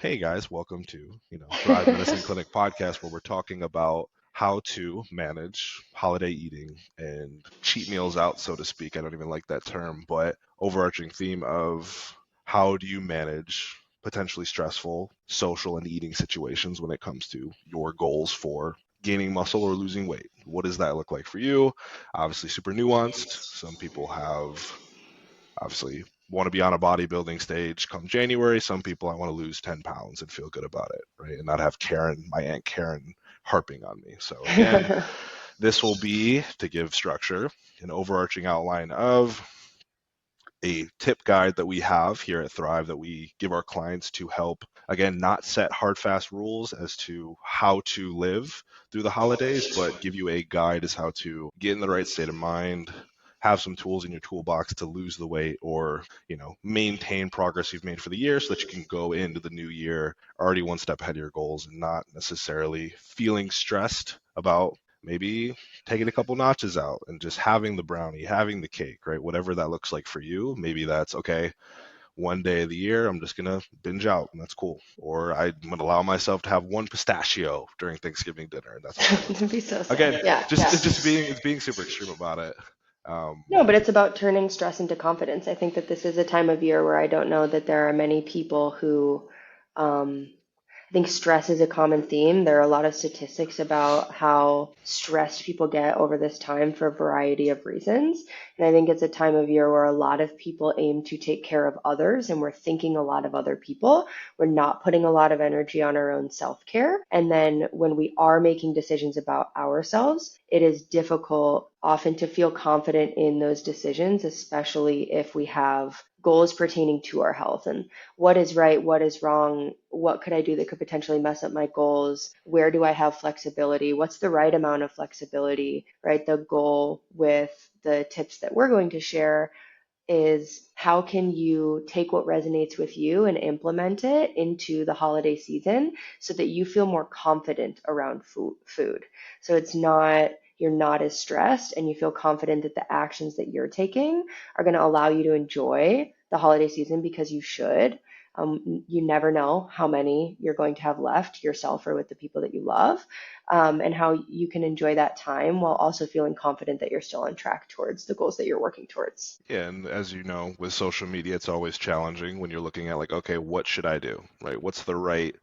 hey guys, welcome to, Thrive Medicine Clinic podcast where we're talking about how to manage holiday eating and cheat meals out, so to speak. I don't even like that term, but overarching theme of how do you manage potentially stressful social and eating situations when it comes to your goals for gaining muscle or losing weight. What does that look like for you? Obviously super nuanced. Some people have obviously want to be on a bodybuilding stage come January. Some people I want to lose 10 pounds and feel good about it, right? And not have my Aunt Karen harping on me. So again, this will be to give structure, an overarching outline of a tip guide that we have here at Thrive that we give our clients to help, again, not set hard, fast rules as to how to live through the holidays, but give you a guide as how to get in the right state of mind, have some tools in your toolbox to lose the weight or, maintain progress you've made for the year so that you can go into the new year already one step ahead of your goals and not necessarily feeling stressed about maybe taking a couple notches out and just having the brownie, having the cake, right? Whatever that looks like for you. Maybe that's okay. One day of the year, I'm just gonna binge out, and that's cool. Or I'm gonna allow myself to have one pistachio during Thanksgiving dinner, and that's cool. It'd be so Again, sad. Yeah, just yeah. it's just being super extreme about it. Um, No, but it's about turning stress into confidence. I think that this is a time of year where I don't know that there are many people who um, I think stress is a common theme. There are a lot of statistics about how stressed people get over this time for a variety of reasons. And I think it's a time of year where a lot of people aim to take care of others and we're thinking a lot of other people. We're not putting a lot of energy on our own self care. And then when we are making decisions about ourselves, it is difficult often to feel confident in those decisions, especially if we have goals pertaining to our health and what is right, what is wrong, what could I do that could potentially mess up my goals, where do I have flexibility, what's the right amount of flexibility, right? The goal with the tips that we're going to share is how can you take what resonates with you and implement it into the holiday season so that you feel more confident around food. So it's not you're not as stressed and you feel confident that the actions that you're taking are going to allow you to enjoy the holiday season because you should. You never know how many you're going to have left yourself or with the people that you love, and how you can enjoy that time while also feeling confident that you're still on track towards the goals that you're working towards. yeah, and as you know, with social media, it's always challenging when you're looking at like, okay, what should I do, right? What's the right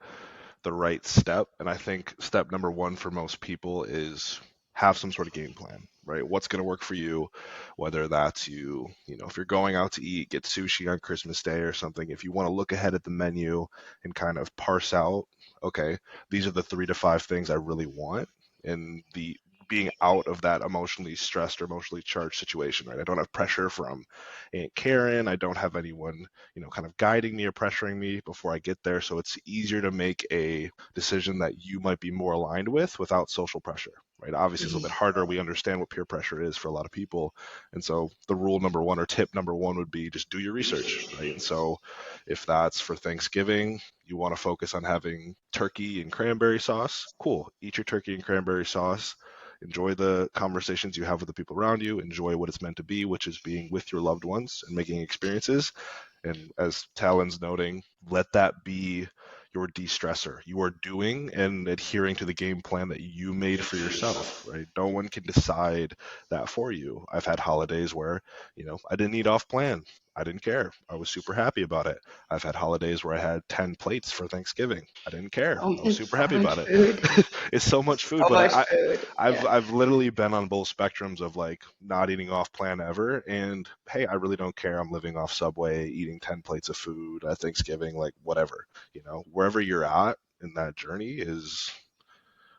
step? And I think step number one for most people is have some sort of game plan, right? What's going to work for you, whether that's if you're going out to eat, get sushi on Christmas Day or something. If you want to look ahead at the menu and kind of parse out, okay, these are the 3 to 5 things I really want, and the being out of that emotionally stressed or emotionally charged situation, right? I don't have pressure from Aunt Karen. I don't have anyone, kind of guiding me or pressuring me before I get there. So it's easier to make a decision that you might be more aligned with without social pressure, right? Obviously, it's a little bit harder. We understand what peer pressure is for a lot of people. And so the rule number one or tip number one would be just do your research, right? And so if that's for Thanksgiving, you want to focus on having turkey and cranberry sauce, cool. Eat your turkey and cranberry sauce. Enjoy the conversations you have with the people around you. Enjoy what it's meant to be, which is being with your loved ones and making experiences. And as Talon's noting, let that be your de-stressor. You are doing and adhering to the game plan that you made for yourself, right? No one can decide that for you. I've had holidays where, I didn't eat off plan. I didn't care. I was super happy about it. I've had holidays where I had 10 plates for Thanksgiving. I didn't care. Oh, I was it's super so happy much about it. food. It's so much food, So but much food. I've Yeah. I've literally been on both spectrums of like not eating off plan ever, and hey, I really don't care. I'm living off Subway, eating 10 plates of food at Thanksgiving, like whatever. Wherever you're at in that journey is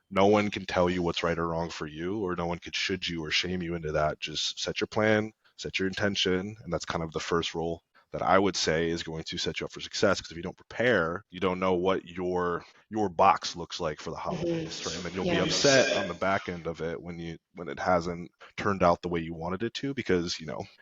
no one can tell you what's right or wrong for you, or no one could should you or shame you into that. Just set your plan, set your intention, and that's kind of the first rule that I would say is going to set you up for success. Because if you don't prepare, you don't know what your box looks like for the Hmm. holidays, right? And then you'll be Yeah. upset on the back end of it when it hasn't turned out the way you wanted it to. Because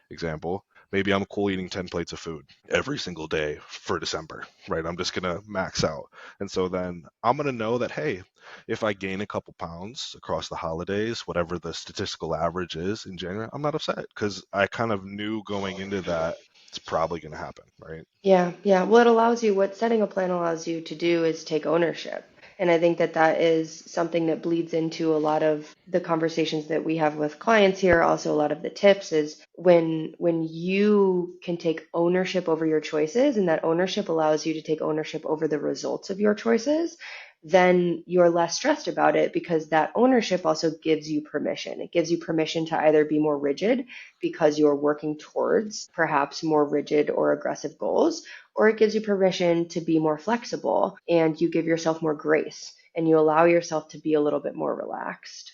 example, maybe I'm cool eating 10 plates of food every single day for December, right? I'm just gonna max out, and so then I'm gonna know that hey, if I gain a couple pounds across the holidays, whatever the statistical average is in January, I'm not upset because I kind of knew going into that it's probably going to happen, right? Yeah, yeah. Well, it allows you, what setting a plan allows you to do is take ownership. And I think that that is something that bleeds into a lot of the conversations that we have with clients here. Also, a lot of the tips is when you can take ownership over your choices, and that ownership allows you to take ownership over the results of your choices, then you're less stressed about it because that ownership also gives you permission. It gives you permission to either be more rigid because you're working towards perhaps more rigid or aggressive goals, or it gives you permission to be more flexible and you give yourself more grace and you allow yourself to be a little bit more relaxed.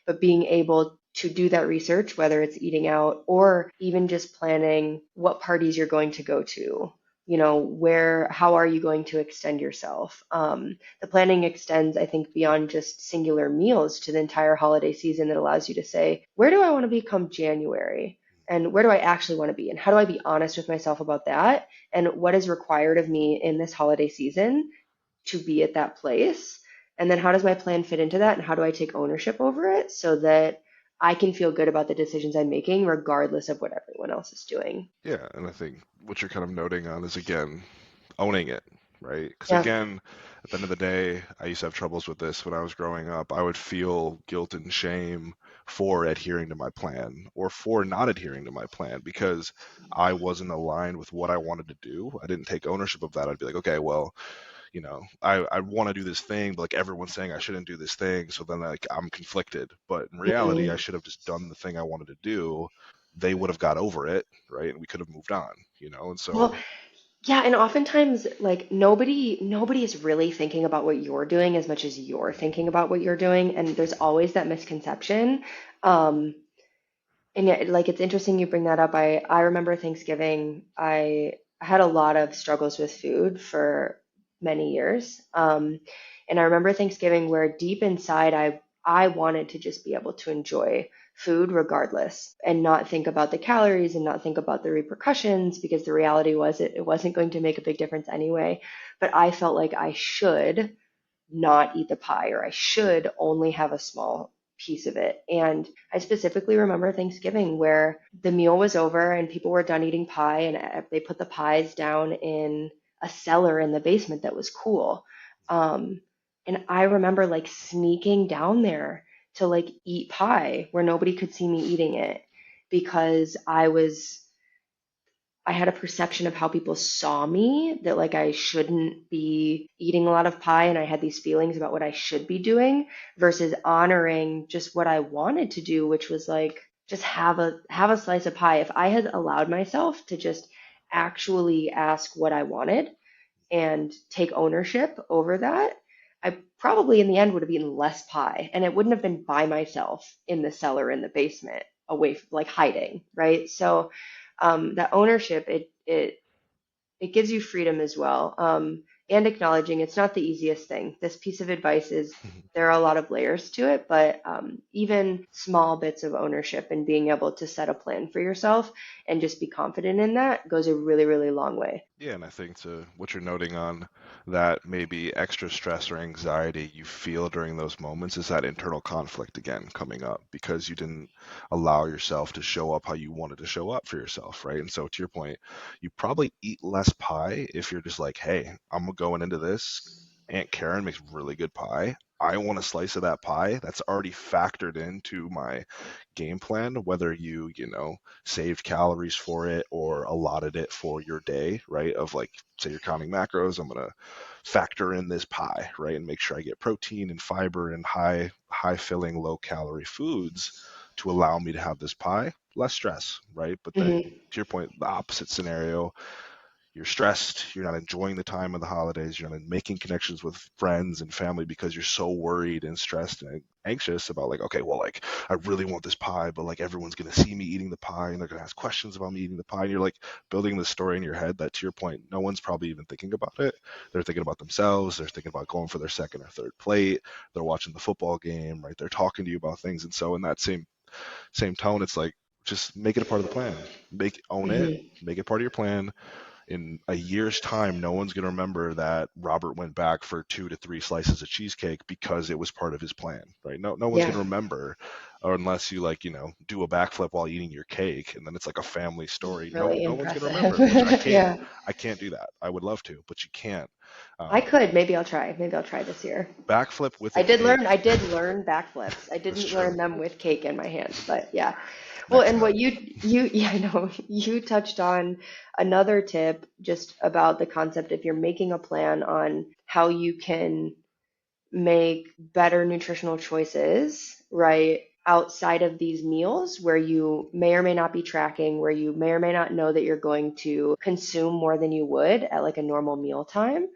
But being able to do that research, whether it's eating out or even just planning what parties you're going to go to, where, how are you going to extend yourself? The planning extends, I think, beyond just singular meals to the entire holiday season that allows you to say, where do I want to be come January? And where do I actually want to be? And how do I be honest with myself about that? And what is required of me in this holiday season to be at that place? And then how does my plan fit into that? And how do I take ownership over it so that I can feel good about the decisions I'm making, regardless of what everyone else is doing? Yeah, and I think what you're kind of noting on is again owning it, right? Because Yeah. again, at the end of the day, I used to have troubles with this when I was growing up. I would feel guilt and shame for adhering to my plan or for not adhering to my plan because I wasn't aligned with what I wanted to do. I didn't take ownership of that. I'd be like, okay, well, I want to do this thing, but like everyone's saying I shouldn't do this thing, so then like I'm conflicted. But in reality, I Mhm. should have just done the thing I wanted to do. They would have got over it, right? And we could have moved on, And Well, so, yeah, and oftentimes, like, nobody is really thinking about what you're doing as much as you're thinking about what you're doing, and there's always that misconception. Um, and yet, like, it's interesting you bring that up. I remember Thanksgiving. I had a lot of struggles with food for many years. And I remember Thanksgiving where deep inside I wanted to just be able to enjoy food regardless and not think about the calories and not think about the repercussions because the reality was it wasn't going to make a big difference anyway. But I felt like I should not eat the pie or I should only have a small piece of it. And I specifically remember Thanksgiving where the meal was over and people were done eating pie and they put the pies down in a cellar in the basement that was cool. Um, and I remember like sneaking down there to like eat pie where nobody could see me eating it because I had a perception of how people saw me that like I shouldn't be eating a lot of pie and I had these feelings about what I should be doing versus honoring just what I wanted to do, which was like just have a slice of pie. If I had allowed myself to just actually ask what I wanted and take ownership over that, I probably in the end would have eaten less pie and it wouldn't have been by myself in the cellar in the basement away like hiding, right? So that ownership it gives you freedom as well, and acknowledging it's not the easiest thing. This piece of advice is there are a lot of layers to it, but even small bits of ownership and being able to set a plan for yourself and just be confident in that goes a really, really long way. yeah, and I think to what you're noting on that maybe extra stress or anxiety you feel during those moments is that internal conflict again coming up because you didn't allow yourself to show up how you wanted to show up for yourself, right? And so to your point, you probably eat less pie if you're just like, hey, I'm going into this. Aunt Karen makes really good pie. I want a slice of that pie. That's already factored into my game plan, whether you saved calories for it or allotted it for your day, right? Of like, say you're counting macros, I'm gonna factor in this pie, right? And make sure I get protein and fiber and high filling, low calorie foods to allow me to have this pie. Less stress, right? But then Hmm. to your point, the opposite scenario, you're stressed, you're not enjoying the time of the holidays, you're not making connections with friends and family because you're so worried and stressed and anxious about like, okay, well, like I really want this pie, but like everyone's gonna see me eating the pie and they're gonna ask questions about me eating the pie. And you're like building this story in your head that to your point, no one's probably even thinking about it. They're thinking about themselves, they're thinking about going for their second or third plate, they're watching the football game, right? They're talking to you about things. And so in that same tone, it's like just make it a part of the plan. Own it, Hmm. make it part of your plan, In a year's time, no one's going to remember that Robert went back for 2 to 3 slices of cheesecake because it was part of his plan, right? No one's going Yeah, to remember, or unless you like, do a backflip while eating your cake, and then it's like a family story. No, really no one's going to impressive. remember, which I can't. Yeah, I can't do that. I would love to, but you can't. I Um, could. Maybe I'll try. Maybe I'll try this year. Backflip with a cake. I did learn backflips. I That's didn't true. learn them with cake in my hands, but yeah. Well, Next and what time. yeah, I know you touched on another tip just about the concept if you're making a plan on how you can make better nutritional choices, right? Outside of these meals where you may or may not be tracking, where you may or may not know that you're going to consume more than you would at like a normal meal time.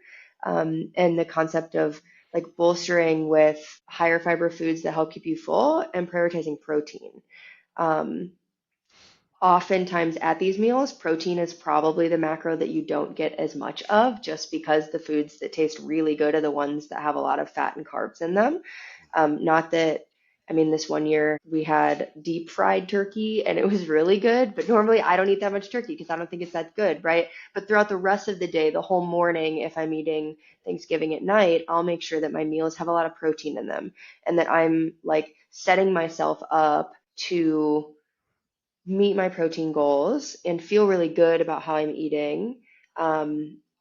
And the concept of like bolstering with higher fiber foods that help keep you full and prioritizing protein. Um, Oftentimes at these meals, protein is probably the macro that you don't get as much of just because the foods that taste really good are the ones that have a lot of fat and carbs in them. Not that, I mean, this one year we had deep fried turkey and it was really good, but normally I don't eat that much turkey because I don't think it's that good, right? But throughout the rest of the day, the whole morning, if I'm eating Thanksgiving at night, I'll make sure that my meals have a lot of protein in them and that I'm like setting myself up to meet my protein goals and feel really good about how I'm eating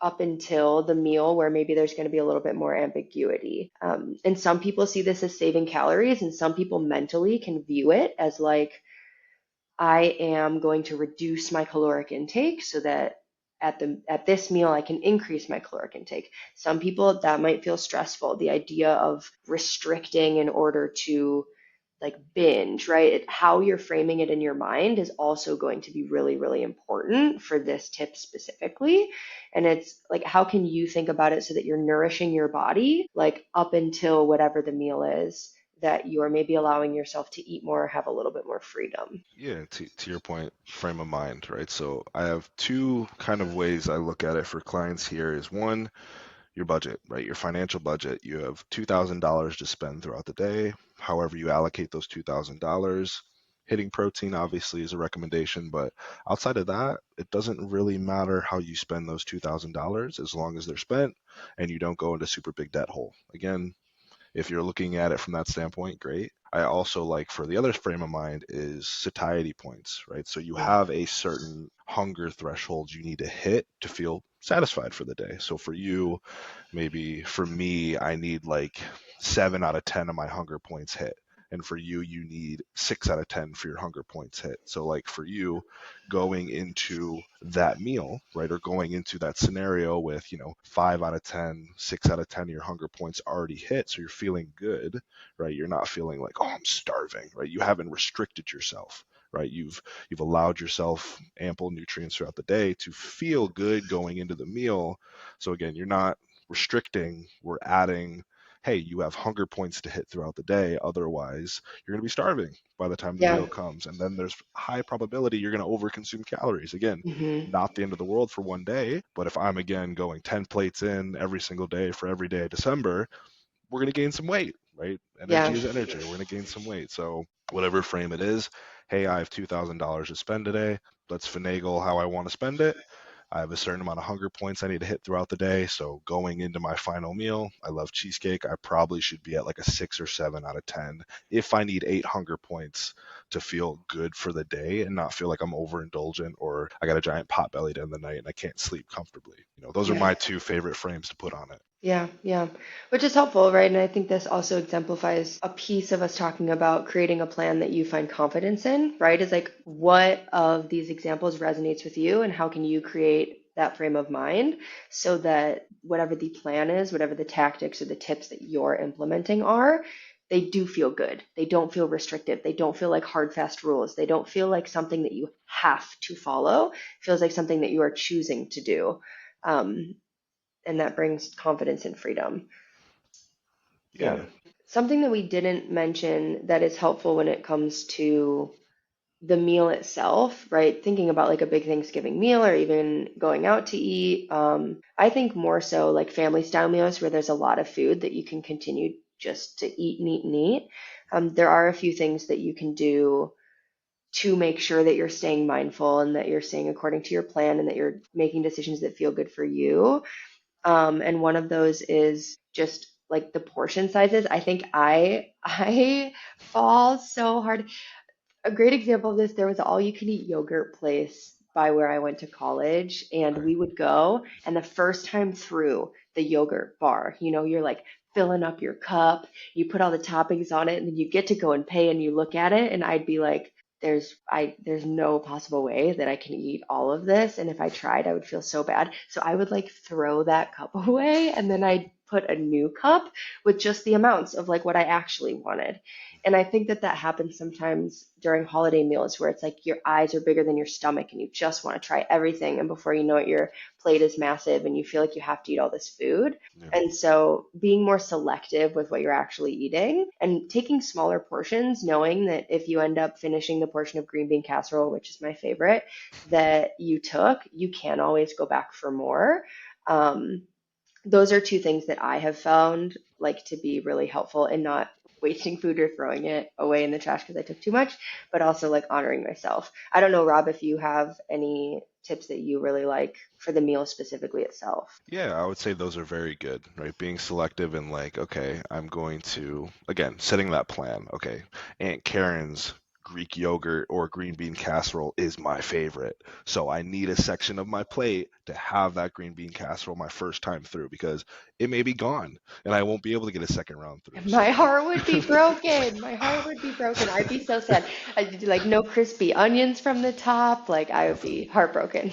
up until the meal where maybe there's going to be a little bit more ambiguity. And some people see this as saving calories, and some people mentally can view it as like, I am going to reduce my caloric intake so that at this meal I can increase my caloric intake. Some people that might feel stressful, the idea of restricting in order to like binge, right? How you're framing it in your mind is also going to be really, really important for this tip specifically. And it's like, how can you think about it so that you're nourishing your body, like up until whatever the meal is that you're maybe allowing yourself to eat more, have a little bit more freedom. Yeah, to your point, frame of mind, right? So I have two kind of ways I look at it for clients here is one, your budget, right? Your financial budget. You have $2,000 to spend throughout the day. However, you allocate those $2,000. Hitting protein obviously is a recommendation, but outside of that, it doesn't really matter how you spend those $2,000 as long as they're spent and you don't go into super big debt hole. Again, if you're looking at it from that standpoint, great. I also like for the other frame of mind is satiety points, right? So you Yeah. have a certain hunger threshold you need to hit to feel satisfied for the day. So for you, maybe for me, I need like 7 out of 10 of my hunger points hit. And for you, you need 6 out of 10 for your hunger points hit. So, like for you, going into that meal, right, or going into that scenario with, 5 out of 10, 6 out of 10 of your hunger points already hit. So you're feeling good, right? You're not feeling like, oh, I'm starving, right? You haven't restricted yourself, right? You've allowed yourself ample nutrients throughout the day to feel good going into the meal. So again, you're not restricting, we're adding, hey, you have hunger points to hit throughout the day. Otherwise, you're going to be starving by the time the Yeah. meal comes. And then there's high probability you're going to overconsume calories. Again, Hmm. not the end of the world for one day. But if I'm again going 10 plates in every single day for every day of December, we're going to gain some weight, right? Yeah. Energy is energy. We're going to gain some weight. So, whatever frame it is, hey, I have $2,000 to spend today. Let's finagle how I want to spend it. I have a certain amount of hunger points I need to hit throughout the day. So going into my final meal, I love cheesecake. I probably should be at like a 6 or 7 out of 10 if I need 8 hunger points to feel good for the day and not feel like I'm overindulgent or I got a giant pot belly to end the night and I can't sleep comfortably. Those are Yeah. my two favorite frames to put on it. Yeah, yeah, which is helpful, right? And I think this also exemplifies a piece of us talking about creating a plan that you find confidence in, right? Is like what of these examples resonates with you and how can you create that frame of mind so that whatever the plan is, whatever the tactics or the tips that you're implementing are, they do feel good. They don't feel restrictive. They don't feel like hard, fast rules. They don't feel like something that you have to follow. It feels like something that you are choosing to do. Um, and that brings confidence and freedom. Yeah. Yeah. Something that we didn't mention that is helpful when it comes to the meal itself, right? Thinking about like a big Thanksgiving meal or even going out to eat. I think more so like family style meals where there's a lot of food that you can continue just to eat and eat and eat. There are a few things that you can do to make sure that you're staying mindful and that you're staying according to your plan and that you're making decisions that feel good for you. And one of those is just like the portion sizes. I think I fall so hard. A great example of this, there was an all you can eat yogurt place by where I went to college, and Okay. we would go, and the first time through the yogurt bar, you're like filling up your cup, you put all the toppings on it, and then you get to go and pay, and you look at it, and I'd be like, there's no possible way that I can eat all of this, and if I tried, I would feel so bad. So I would like throw that cup away, and then I'd put a new cup with just the amounts of like what I actually wanted. And I think that that happens sometimes during holiday meals where it's like your eyes are bigger than your stomach and you just want to try everything. And before you know it, your plate is massive and you feel like you have to eat all this food. Yeah. And so being more selective with what you're actually eating and taking smaller portions, knowing that if you end up finishing the portion of green bean casserole, which is my favorite, that you took, you can always go back for more. Um, those are two things that I have found like to be really helpful in not wasting food or throwing it away in the trash because I took too much, but also like honoring myself. I don't know, Rob, if you have any tips that you really like for the meal specifically itself. Yeah, I would say those are very good, right? Being selective and like, okay, I'm going to, again, setting that plan. Okay, Aunt Karen's Greek yogurt or green bean casserole is my favorite. So I need a section of my plate to have that green bean casserole my first time through because it may be gone and I won't be able to get a second round through. My So heart would be broken. My heart would be broken. I'd be so sad. I'd do like no crispy onions from the top. Like I would nothing. be heartbroken.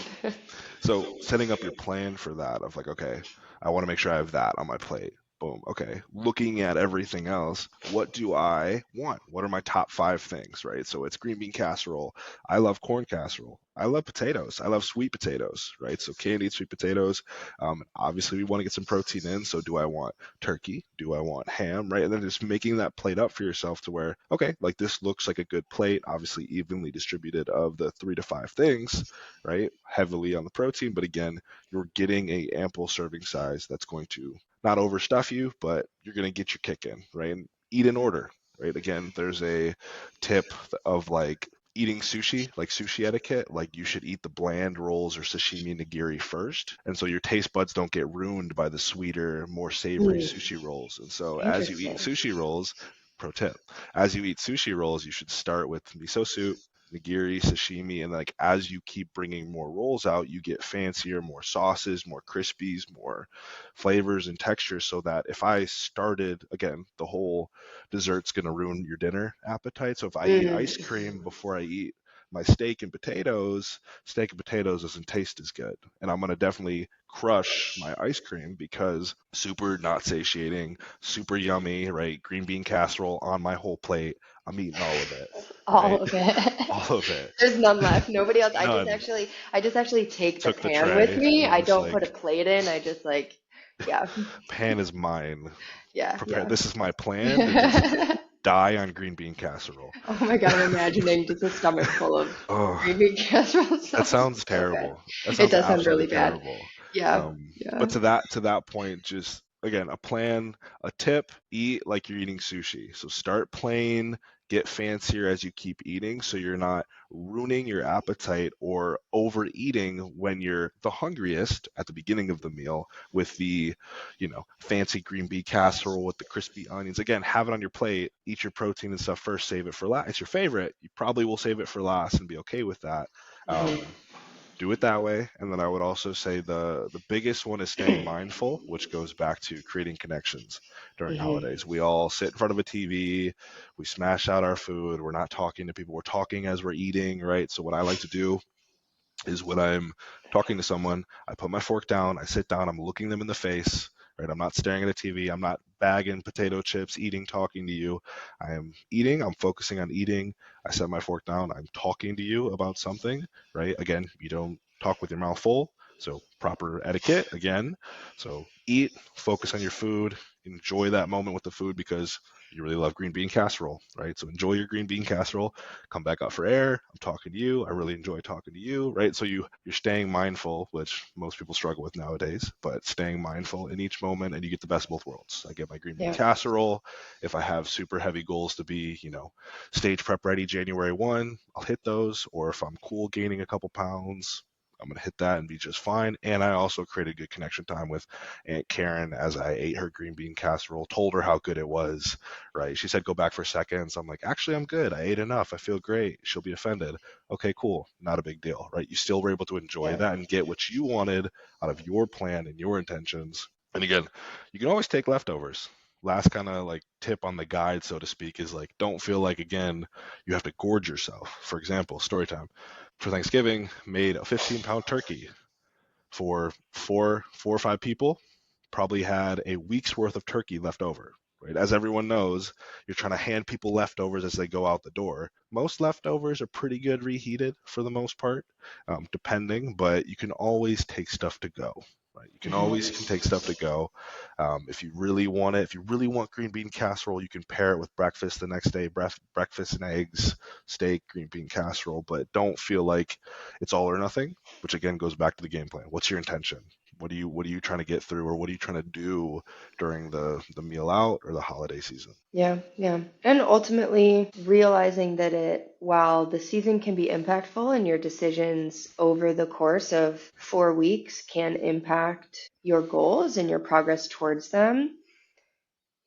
So setting up your plan for that of like, okay, I want to make sure I have that on my plate. Boom. Okay. Looking at everything else, what do I want? What are my top five things, right? So it's green bean casserole. I love corn casserole. I love potatoes. I love sweet potatoes, right? So candied sweet potatoes. Obviously, we want to get some protein in. So do I want turkey? Do I want ham, right? And then just making that plate up for yourself to where, okay, like this looks like a good plate, obviously evenly distributed of the 3 to 5 things, right? Heavily on the protein, but again, you're getting a ample serving size that's going to not overstuff you, but you're going to get your kick in, right? And eat in order, right? Again, there's a tip of like eating sushi, like sushi etiquette, like you should eat the bland rolls or sashimi nigiri first. And so your taste buds don't get ruined by the sweeter, more savory Mm, sushi rolls. And so as you eat interesting. sushi rolls, pro tip, as you eat sushi rolls, you should start with miso soup, nigiri, sashimi, and like as you keep bringing more rolls out, you get fancier, more sauces, more crispies, more flavors and textures. So that if I started again, the whole dessert's gonna ruin your dinner appetite. So if I eat ice Mm. cream before I eat my steak and potatoes doesn't taste as good. And I'm gonna definitely crush my ice cream because super not satiating, super yummy, right? Green bean casserole on my whole plate. I'm eating all of it, All right? of it. All of it. There's none left. Nobody else. None. I just actually take the Took the pan with tray and me. I'm I just don't put a like, plate in. I just like, yeah, pan is mine. yeah, Prepare. yeah. This is my plan to just die on green bean casserole. Oh my God, I'm imagining just a stomach full of Oh, green bean casserole. that Sounds sounds so bad. terrible. That It sounds does sound absolutely really bad. terrible. Yeah, But yeah. to that point, just again, a plan, a tip, eat like you're eating sushi. So start plain, get fancier as you keep eating so you're not ruining your appetite or overeating when you're the hungriest at the beginning of the meal with the, fancy green bean casserole with the crispy onions. Again, have it on your plate, eat your protein and stuff first, save it for last. It's your favorite. You probably will save it for last and be okay with that. Hmm. Um, do it that way. And then I would also say the biggest one is staying mindful, which goes back to creating connections during Hmm. holidays. We all sit in front of a TV, we smash out our food, we're not talking to people, we're talking as we're eating, right? So what I like to do is when I'm talking to someone, I put my fork down, I sit down, I'm looking them in the face, right? I'm not staring at a TV, I'm not bagging potato chips, eating, talking to you. I am eating, I'm focusing on eating. I set my fork down, I'm talking to you about something, right? Again, you don't talk with your mouth full. So proper etiquette again. So eat, focus on your food, enjoy that moment with the food because You really love green bean casserole, right? So enjoy your green bean casserole. Come back up for air. I'm talking to you. I really enjoy talking to you, right? So you're staying mindful, which most people struggle with nowadays, but staying mindful in each moment, and you get the best of both worlds. I get my green bean Yeah. casserole. If I have super heavy goals to be, stage prep ready January 1, I'll hit those. Or if I'm cool gaining a couple pounds, I'm going to hit that and be just fine. And I also created good connection time with Aunt Karen as I ate her green bean casserole, told her how good it was, right? She said, go back for seconds. I'm like, actually, I'm good. I ate enough. I feel great. She'll be offended. Okay, cool. Not a big deal, right? You still were able to enjoy Yeah. that and get what you wanted out of your plan and your intentions. And again, you can always take leftovers. Last kind of like tip on the guide, so to speak, is like, don't feel like, again, you have to gorge yourself. For example, story time. For Thanksgiving, made a 15-pound turkey for four or five people, probably had a week's worth of turkey left over. Right? As everyone knows, you're trying to hand people leftovers as they go out the door. Most leftovers are pretty good reheated for the most part, depending, but you can always take stuff to go. Right? You can always can take stuff to go. If you really want it, if you really want green bean casserole, you can pair it with breakfast the next day, breakfast and eggs, steak, green bean casserole. But don't feel like it's all or nothing, which again goes back to the game plan. What's your intention? What are you trying to get through, or what are you trying to do during the meal out or the holiday season? Yeah, yeah. And ultimately realizing that while the season can be impactful and your decisions over the course of 4 weeks can impact your goals and your progress towards them,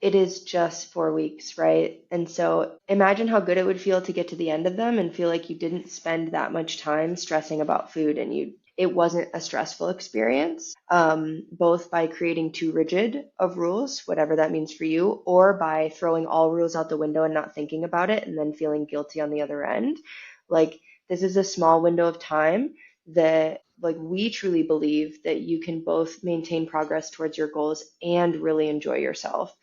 it is just 4 weeks, right? And so imagine how good it would feel to get to the end of them and feel like you didn't spend that much time stressing about food and it wasn't a stressful experience, both by creating too rigid of rules, whatever that means for you, or by throwing all rules out the window and not thinking about it and then feeling guilty on the other end. Like, this is a small window of time that, like, we truly believe that you can both maintain progress towards your goals and really enjoy yourself.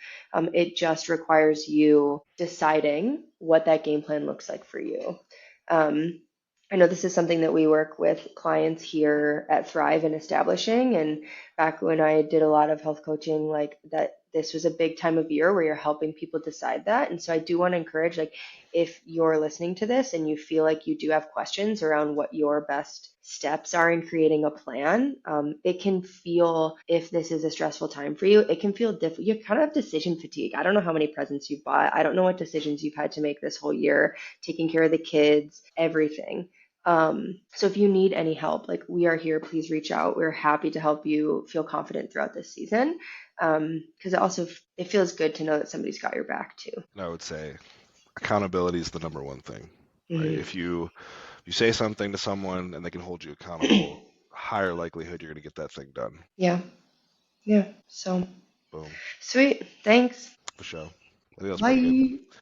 It just requires you deciding what that game plan looks like for you. Um, I know this is something that we work with clients here at Thrive in establishing. And back when I did a lot of health coaching, like that, this was a big time of year where you're helping people decide that. And so I do want to encourage, like, if you're listening to this and you feel like you do have questions around what your best steps are in creating a plan, it can feel, if this is a stressful time for you, it can feel difficult. You kind of have decision fatigue. I don't know how many presents you've bought. I don't know what decisions you've had to make this whole year, taking care of the kids, everything. So if you need any help, like, we are here, please reach out. We're happy to help you feel confident throughout this season. Because it also, it feels good to know that somebody's got your back too. And I would say accountability is the number one thing, right? Mhm. If you say something to someone and they can hold you accountable, higher likelihood you're going to get that thing done. Yeah, yeah. So Boom. sweet. Thanks. For sure. I think that's pretty good. Bye.